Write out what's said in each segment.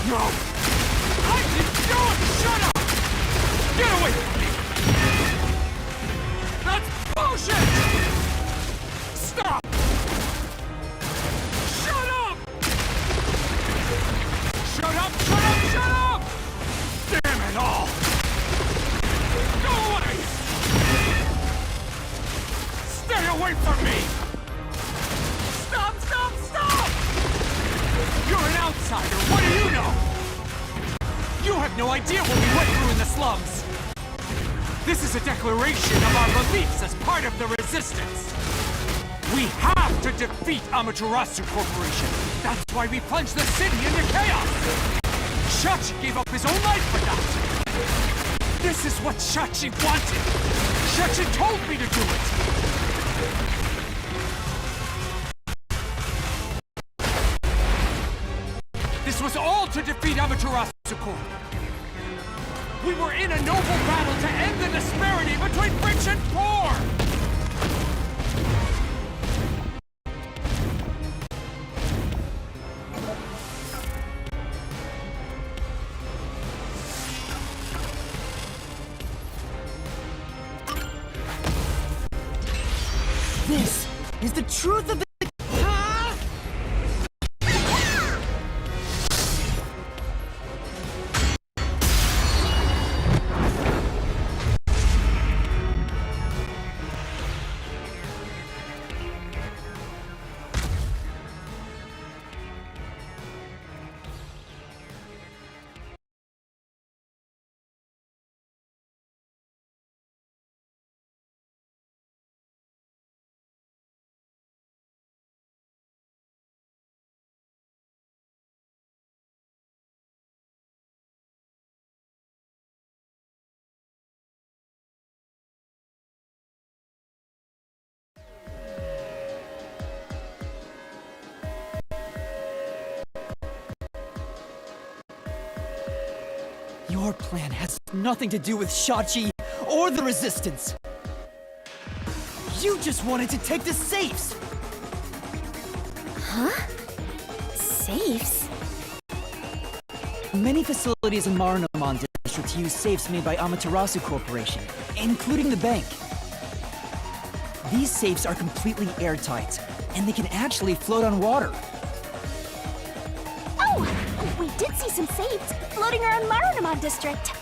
No! I didn't do it! Shut up! Get away from me! That's bullshit! Stop! Shut up! Shut up! Shut up! Shut up! Damn it all! Go away! Stay away from me! Stop! Stop! Stop! You're an outsider! What do you know? You have no idea what we went through in the slums! This is a declaration of our beliefs as part of the resistance! We have to defeat Amaterasu Corporation! That's why we plunged the city into chaos! Shachi gave up his own life for that! This is what Shachi wanted! Shachi told me to do it! This was all to defeat Amaterasu Corp. We were in a noble battle to end the disparity between rich and poor! This is the truth of the... Your plan has nothing to do with Shachi or the Resistance. You just wanted to take the safes! Huh? Safes? Many facilities in Marunouman District use safes made by Amaterasu Corporation, including the bank. These safes are completely airtight, and they can actually float on water. Oh! We did see some safes floating around Marunouman District.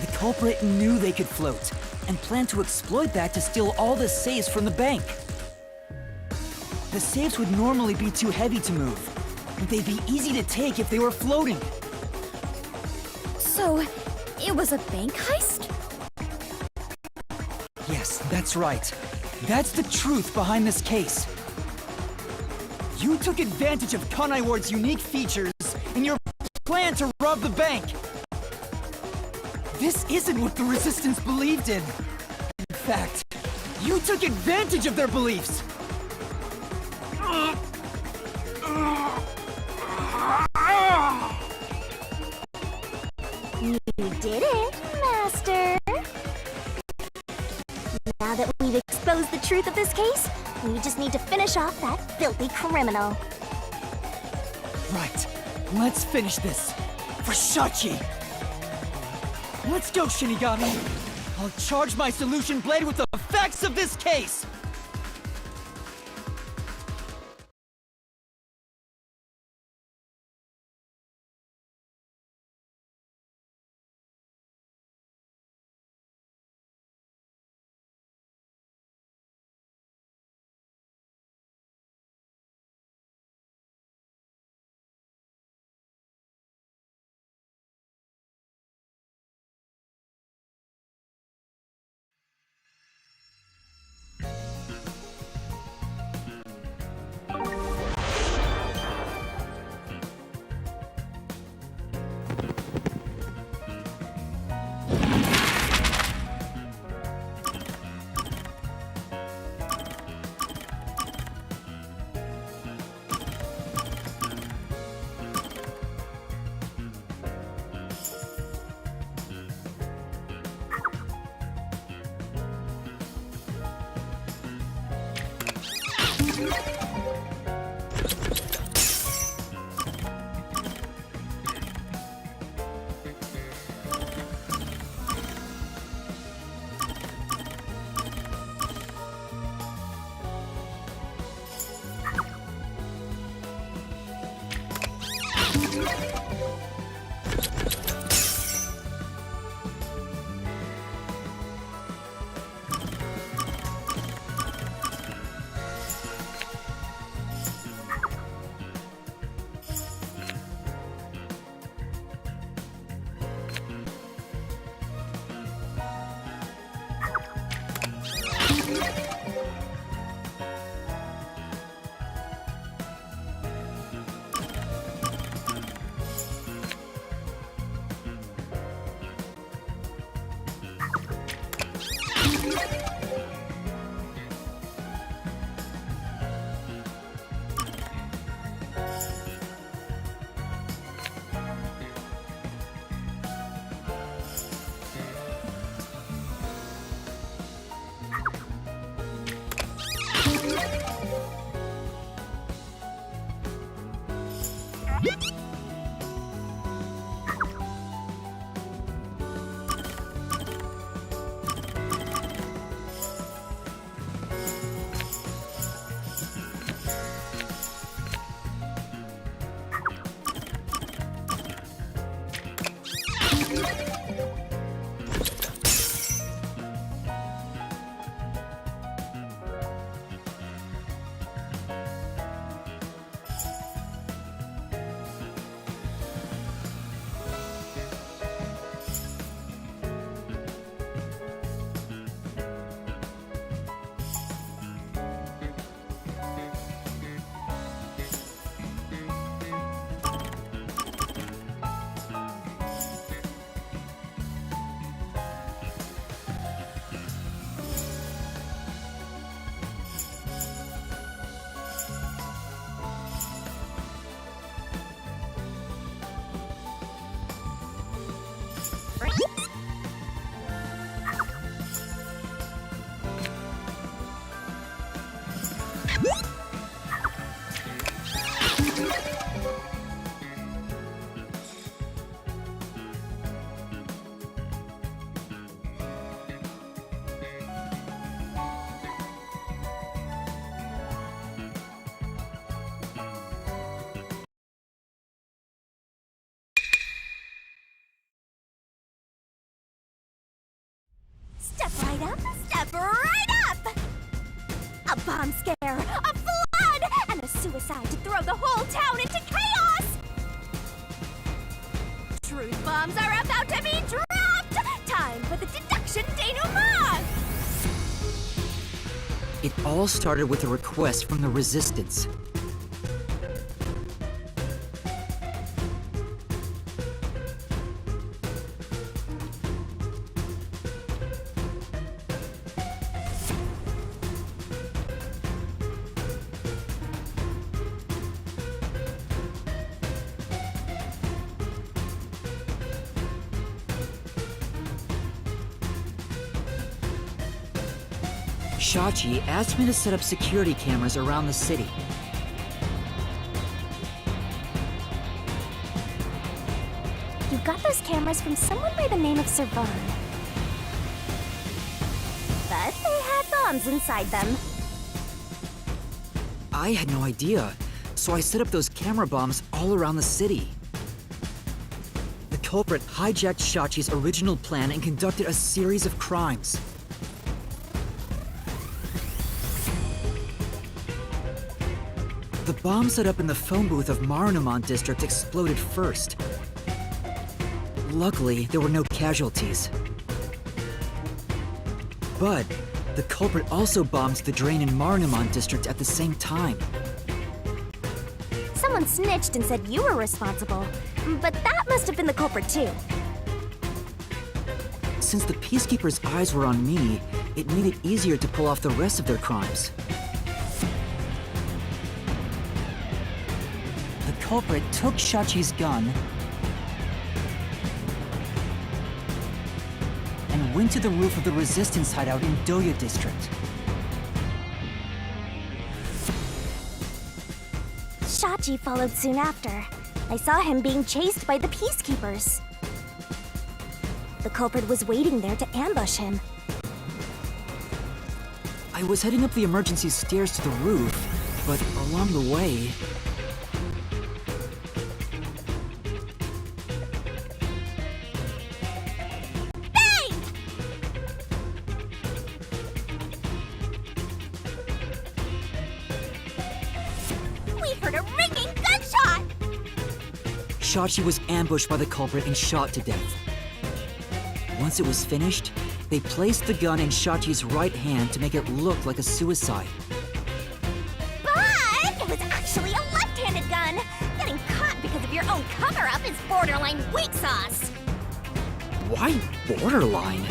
The culprit knew they could float, and planned to exploit that to steal all the safes from the bank. The safes would normally be too heavy to move, but they'd be easy to take if they were floating. So, it was a bank heist? Yes, that's right. That's the truth behind this case. You took advantage of Kanai Ward's unique features in your plan to rob the bank. This isn't what the Resistance believed in. In fact, you took advantage of their beliefs. You did it, Master. Now that we've exposed the truth of this case, we just need to finish off that filthy criminal. Right. Let's finish this. For Shachi! Let's go, Shinigami! I'll charge my Solution Blade with the facts of this case! Step right up, step right up! A bomb scare, a flood, and a suicide to throw the whole town into chaos! Truth bombs are about to be dropped! Time for the deduction denouement! It all started with a request from the Resistance. Shachi asked me to set up security cameras around the city. You got those cameras from someone by the name of Servan. But they had bombs inside them. I had no idea, so I set up those camera bombs all around the city. The culprit hijacked Shachi's original plan and conducted a series of crimes. The bomb set up in the phone booth of Marunouman District exploded first. Luckily, there were no casualties. But the culprit also bombed the drain in Marunouman District at the same time. Someone snitched and said you were responsible, but that must have been the culprit too. Since the Peacekeepers' eyes were on me, it made it easier to pull off the rest of their crimes. The culprit took Shachi's gun and went to the roof of the Resistance hideout in Doya District. Shachi followed soon after. I saw him being chased by the Peacekeepers. The culprit was waiting there to ambush him. I was heading up the emergency stairs to the roof, but along the way... Bang! We heard a ringing gunshot! Shachi was ambushed by the culprit and shot to death. Once it was finished, they placed the gun in Shachi's right hand to make it look like a suicide. But it was actually a left-handed gun! Getting caught because of your own cover-up is borderline weak sauce! Why borderline?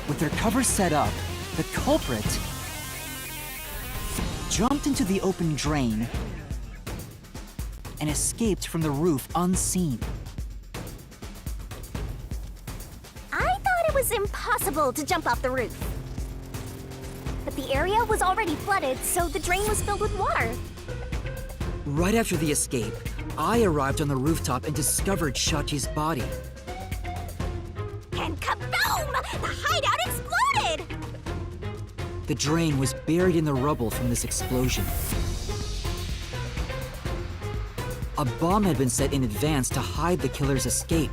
With their cover set up, the culprit jumped into the open drain and escaped from the roof unseen. I thought it was impossible to jump off the roof. But the area was already flooded, so the drain was filled with water. Right after the escape, I arrived on the rooftop and discovered Shachi's body. And kaboom! The hideout exploded! The drain was buried in the rubble from this explosion. A bomb had been set in advance to hide the killer's escape.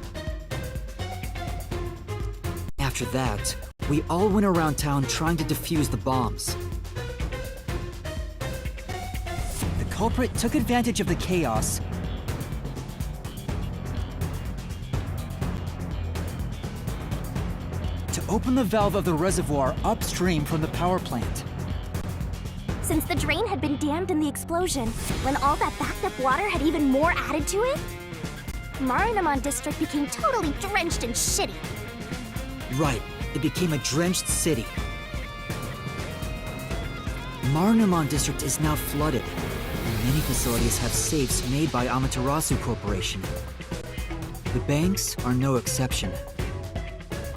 After that, we all went around town trying to defuse the bombs. The culprit took advantage of the chaos to open the valve of the reservoir upstream from the power plant. Since the drain had been dammed in the explosion, when all that backed up water had even more added to it, Marunouman District became totally drenched and shitty. Right, it became a drenched city. Marunouman District is now flooded, and many facilities have safes made by Amaterasu Corporation. The banks are no exception.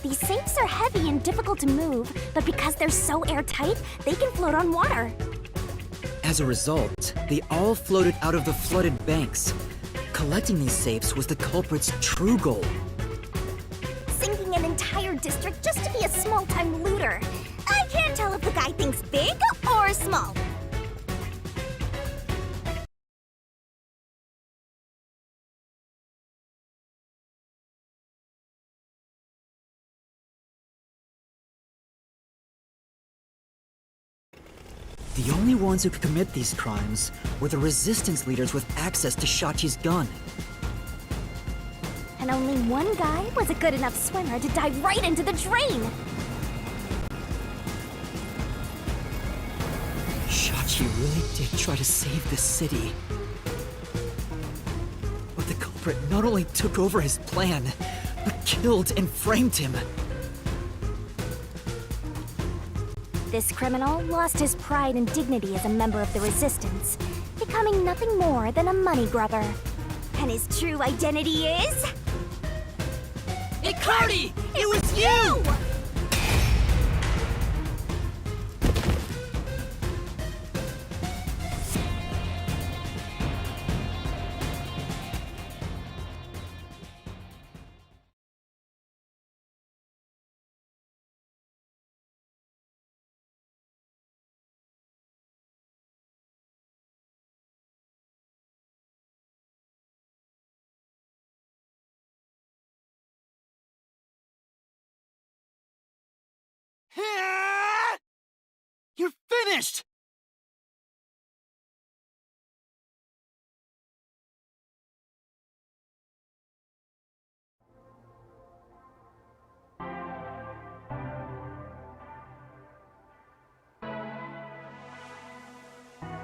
These safes are heavy and difficult to move, but because they're so airtight, they can float on water. As a result, they all floated out of the flooded banks. Collecting these safes was the culprit's true goal. Sinking an entire district just to be a small-time looter. I can't tell if the guy thinks big or small. The only ones who could commit these crimes were the resistance leaders with access to Shachi's gun. And only one guy was a good enough swimmer to dive right into the drain. Shachi really did try to save the city. But the culprit not only took over his plan, but killed and framed him. This criminal lost his pride and dignity as a member of the Resistance, becoming nothing more than a money grubber. And his true identity is... Icardi! It was you! You're finished!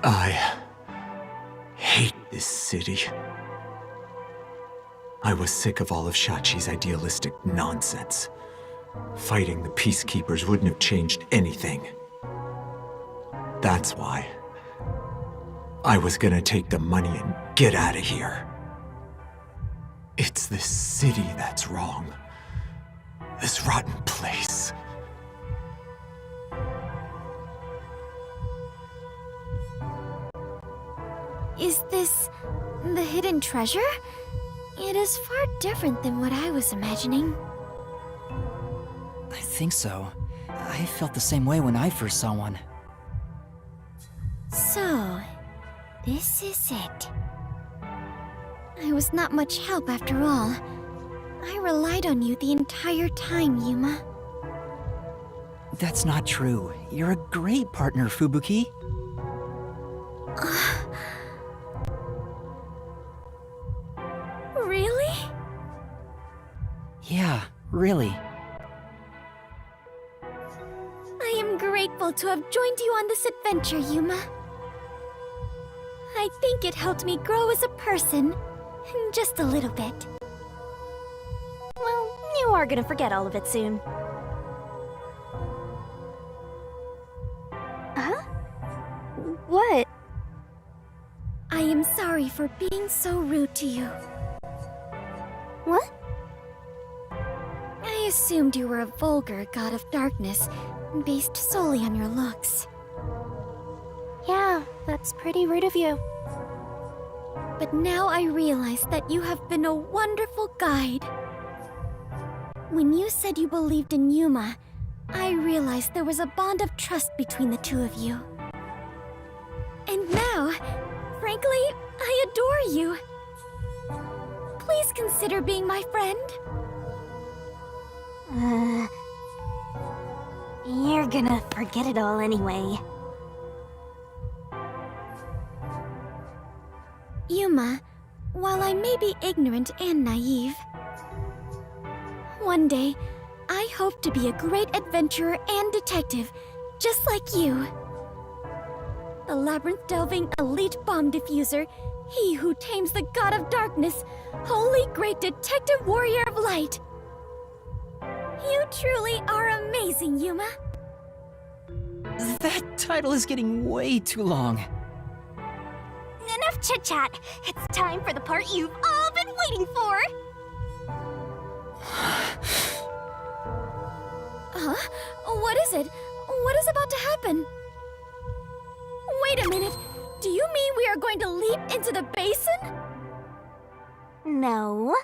I hate this city. I was sick of all of Shachi's idealistic nonsense. Fighting the Peacekeepers wouldn't have changed anything. That's why I was gonna take the money and get out of here. It's this city that's wrong. This rotten place. Is this the hidden treasure? It is far different than what I was imagining. I think so. I felt the same way when I first saw one. So, this is it. I was not much help after all. I relied on you the entire time, Yuma. That's not true. You're a great partner, Fubuki. Really? Yeah, really. I am grateful to have joined you on this adventure, Yuma. I think it helped me grow as a person. Just a little bit. Well, you are gonna forget all of it soon. Huh? What? I am sorry for being so rude to you. What? I assumed you were a vulgar god of darkness, based solely on your looks. Yeah, that's pretty rude of you. But now I realize that you have been a wonderful guide. When you said you believed in Yuma, I realized there was a bond of trust between the two of you. And now, frankly, I adore you. Please consider being my friend. You're gonna forget it all anyway. Yuma, while I may be ignorant and naive, one day, I hope to be a great adventurer and detective, just like you. The labyrinth-delving elite bomb diffuser, he who tames the god of darkness, holy great detective warrior of light. You truly are amazing, Yuma. That title is getting way too long. Enough chit-chat. It's time for the part you've all been waiting for. Huh? What is it? What is about to happen? Wait a minute! Do you mean we are going to leap into the basin? No.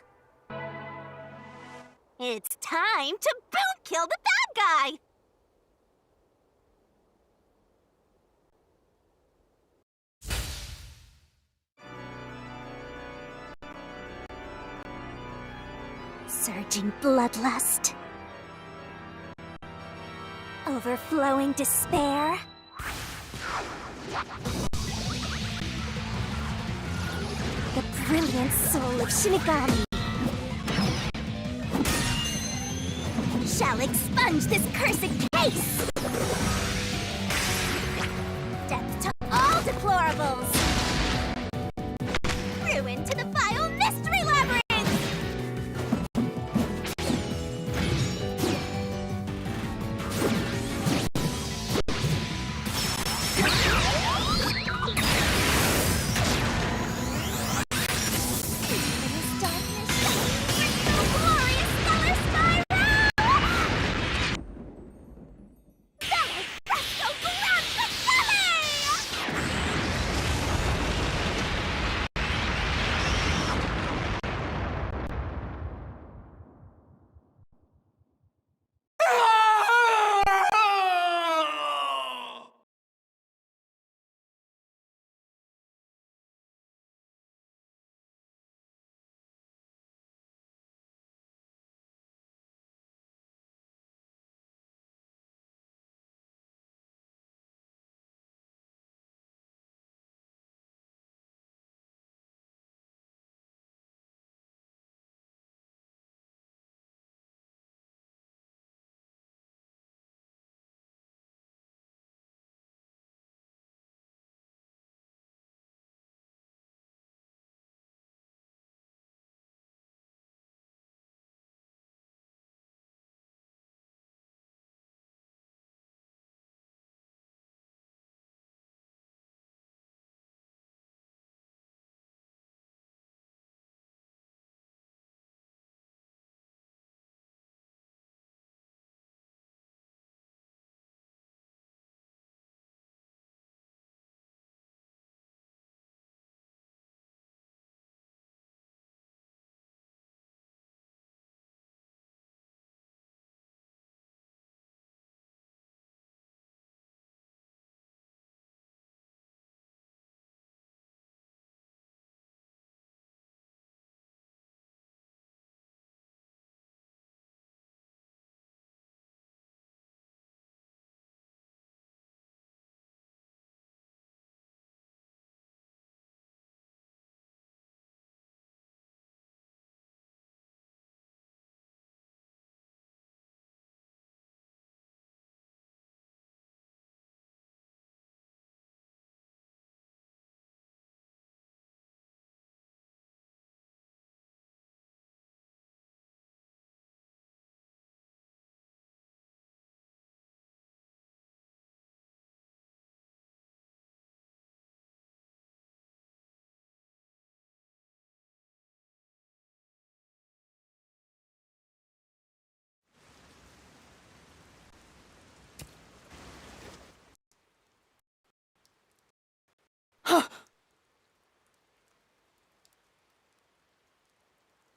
It's time to boot kill the bad guy! Surging bloodlust. Overflowing despair. The brilliant soul of Shinigami shall expunge this cursed case! Death to all deplorables! Ruin to the vile mystery labyrinth!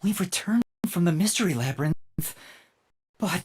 We've returned from the mystery labyrinth, but